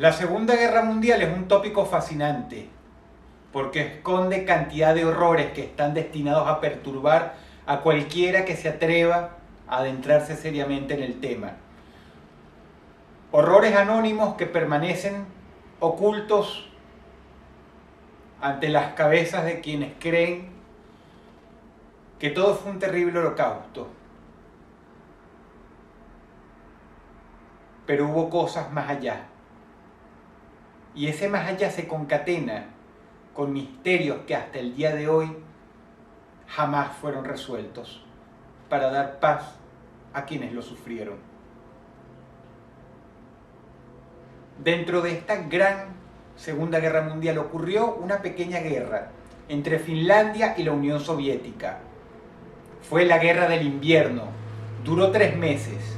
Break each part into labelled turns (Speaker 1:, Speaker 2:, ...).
Speaker 1: La Segunda Guerra Mundial es un tópico fascinante porque esconde cantidad de horrores que están destinados a perturbar a cualquiera que se atreva a adentrarse seriamente en el tema. Horrores anónimos que permanecen ocultos ante las cabezas de quienes creen que todo fue un terrible holocausto. Pero hubo cosas más allá. Y ese más allá se concatena con misterios que hasta el día de hoy jamás fueron resueltos para dar paz a quienes lo sufrieron. Dentro de esta gran Segunda Guerra Mundial ocurrió una pequeña guerra entre Finlandia y la Unión Soviética. Fue la Guerra del Invierno, duró 3 meses.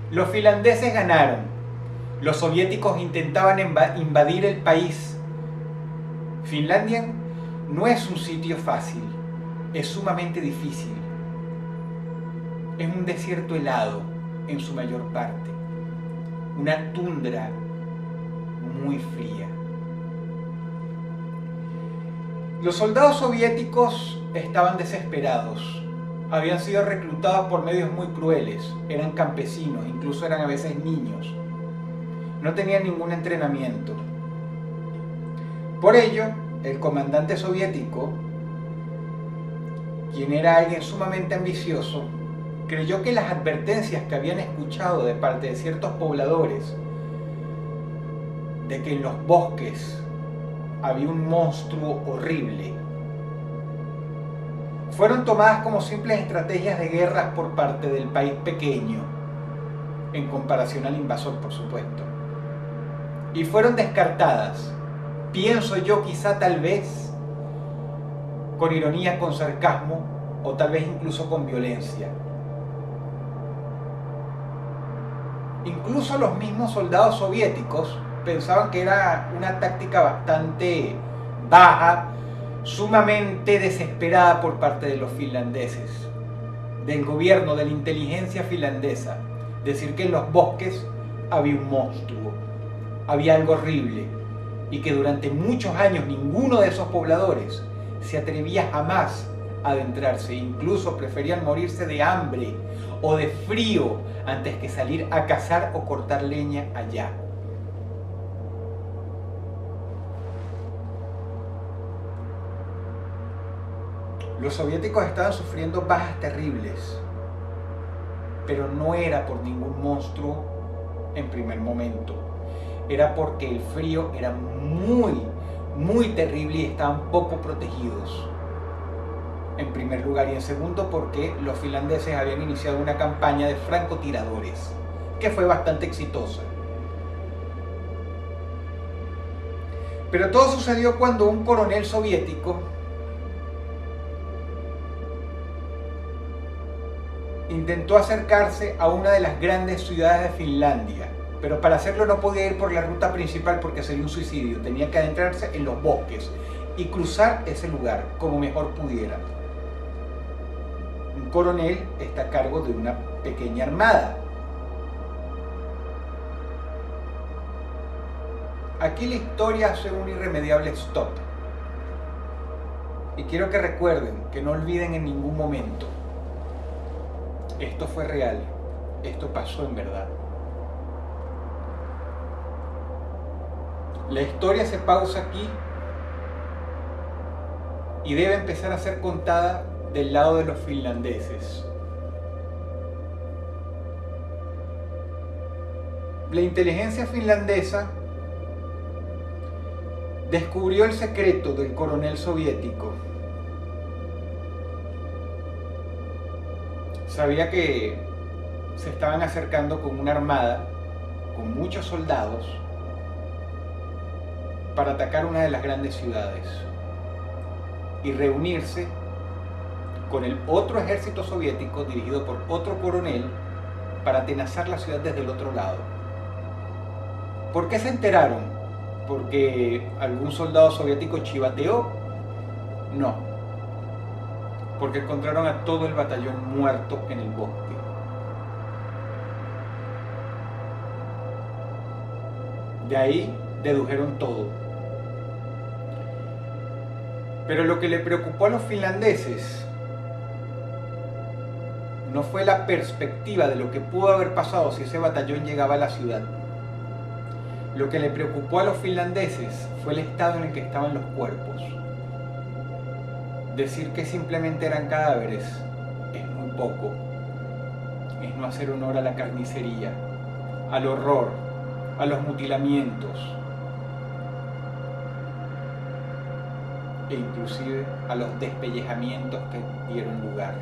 Speaker 1: Los finlandeses ganaron, los soviéticos intentaban invadir el país. Finlandia no es un sitio fácil, es sumamente difícil. Es un desierto helado en su mayor parte, una tundra muy fría. Los soldados soviéticos estaban desesperados. Habían sido reclutados por medios muy crueles, eran campesinos, incluso eran a veces niños. No tenían ningún entrenamiento. Por ello, el comandante soviético, quien era alguien sumamente ambicioso, creyó que las advertencias que habían escuchado de parte de ciertos pobladores de que en los bosques había un monstruo horrible, fueron tomadas como simples estrategias de guerra por parte del país pequeño, en comparación al invasor, por supuesto. Y fueron descartadas, pienso yo, quizá tal vez con ironía, con sarcasmo, o tal vez incluso con violencia. Incluso los mismos soldados soviéticos pensaban que era una táctica bastante baja, sumamente desesperada por parte de los finlandeses, del gobierno, de la inteligencia finlandesa, decir que en los bosques había un monstruo, había algo horrible, y que durante muchos años ninguno de esos pobladores se atrevía jamás a adentrarse, incluso preferían morirse de hambre o de frío antes que salir a cazar o cortar leña allá. Los soviéticos estaban sufriendo bajas terribles, pero no era por ningún monstruo en primer momento. Era porque el frío era muy terrible y estaban poco protegidos. En primer lugar, y en segundo porque los finlandeses habían iniciado una campaña de francotiradores que fue bastante exitosa. Pero todo sucedió cuando un coronel soviético intentó acercarse a una de las grandes ciudades de Finlandia, pero para hacerlo no podía ir por la ruta principal porque sería un suicidio, tenía que adentrarse en los bosques y cruzar ese lugar como mejor pudiera. Un coronel está a cargo de una pequeña armada. Aquí la historia hace un irremediable stop. Y quiero que recuerden, que no olviden en ningún momento, esto fue real, esto pasó en verdad. La historia se pausa aquí y debe empezar a ser contada del lado de los finlandeses. La inteligencia finlandesa descubrió el secreto del coronel soviético. Sabía que se estaban acercando con una armada, con muchos soldados, para atacar una de las grandes ciudades y reunirse con el otro ejército soviético dirigido por otro coronel para atenazar la ciudad desde el otro lado. ¿Por qué se enteraron? ¿Porque algún soldado soviético chivateó? No, porque encontraron a todo el batallón muerto en el bosque. De ahí dedujeron todo. Pero lo que le preocupó a los finlandeses no fue la perspectiva de lo que pudo haber pasado si ese batallón llegaba a la ciudad. Lo que le preocupó a los finlandeses fue el estado en el que estaban los cuerpos. Decir que simplemente eran cadáveres es muy poco. Es no hacer honor a la carnicería, al horror, a los mutilamientos e inclusive a los despellejamientos que dieron lugar.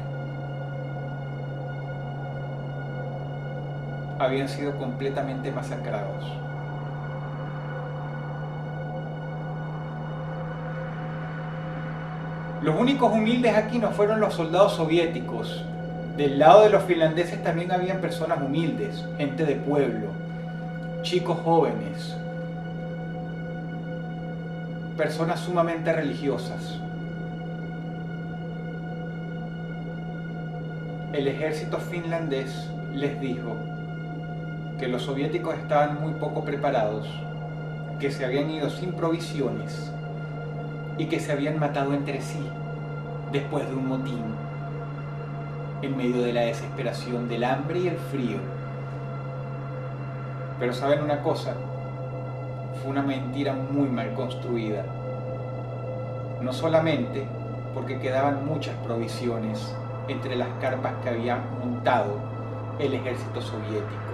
Speaker 1: Habían sido completamente masacrados. Los únicos humildes aquí no fueron los soldados soviéticos. Del lado de los finlandeses también habían personas humildes, gente de pueblo, chicos jóvenes, personas sumamente religiosas. El ejército finlandés les dijo que los soviéticos estaban muy poco preparados, que se habían ido sin provisiones y que se habían matado entre sí después de un motín, en medio de la desesperación del hambre y el frío. Pero ¿saben una cosa? Fue una mentira muy mal construida. No solamente porque quedaban muchas provisiones entre las carpas que había montado el ejército soviético,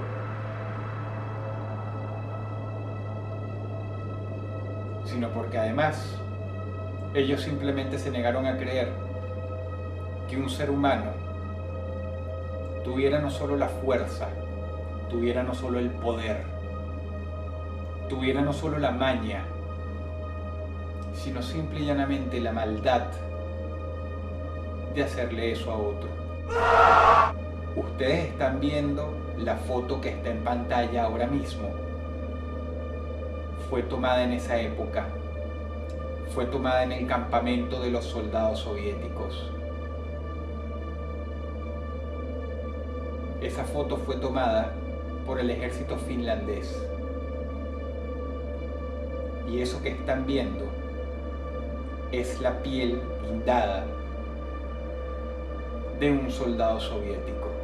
Speaker 1: sino porque además ellos simplemente se negaron a creer que un ser humano tuviera no solo la fuerza, tuviera no solo el poder, tuviera no solo la maña, sino simple y llanamente la maldad de hacerle eso a otro. Ustedes están viendo la foto que está en pantalla ahora mismo. Fue tomada en esa época. Fue tomada en el campamento de los soldados soviéticos. Esa foto fue tomada por el ejército finlandés. Y eso que están viendo es la piel guindada de un soldado soviético.